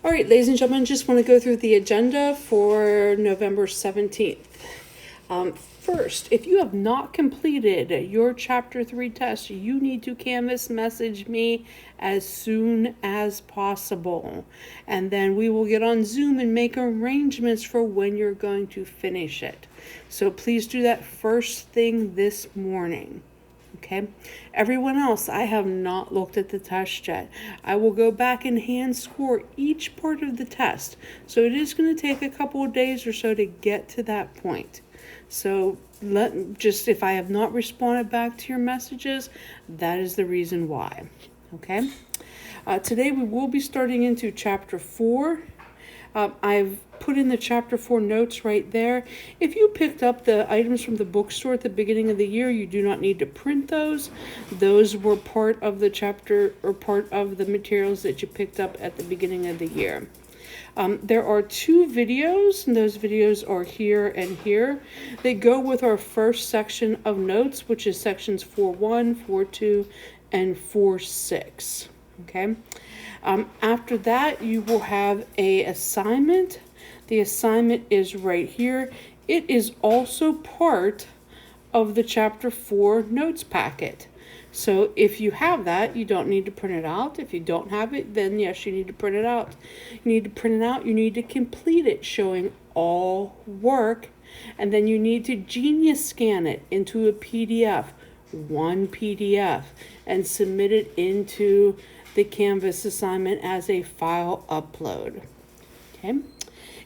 All right, ladies and gentlemen, just want to go through the agenda for November 17th. First, if you have not completed your Chapter 3 test, you need to Canvas message me as soon as possible. And then we will get on Zoom and make arrangements for when you're going to finish it. So please do that first thing this morning. Okay, everyone else, I have not looked at the test yet. I will go back and hand score each part of the test. So it is going to take a couple of days or so to get to that point. So if I have not responded back to your messages, that is the reason why. Okay, today we will be starting into Chapter 4. I've put in the Chapter 4 notes right there. If you picked up the items from the bookstore at the beginning of the year, you do not need to print those. Those were part of the chapter or part of the materials that you picked up at the beginning of the year. There are 2 videos, and those videos are here and here. They go with our first section of notes, which is sections 4.1, 4.2, and 4.6. Okay. After that, you will have an assignment. The assignment is right here. It is also part of the Chapter 4 notes packet. So if you have that, you don't need to print it out. If you don't have it, then yes, you need to print it out. You need to print it out. You need to complete it showing all work. And then you need to Genius scan it into a PDF, one PDF, and submit it into the Canvas assignment as a file upload. Okay.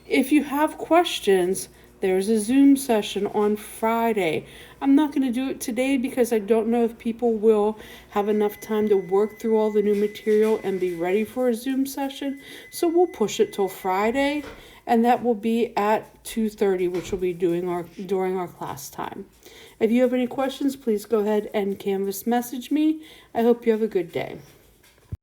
If you have questions, there's a Zoom session on Friday. I'm not going to do it today because I don't know if people will have enough time to work through all the new material and be ready for a Zoom session. So we'll push it till Friday, and that will be at 2:30, which will be during our class time. If you have any questions, please go ahead and Canvas message me. I hope you have a good day.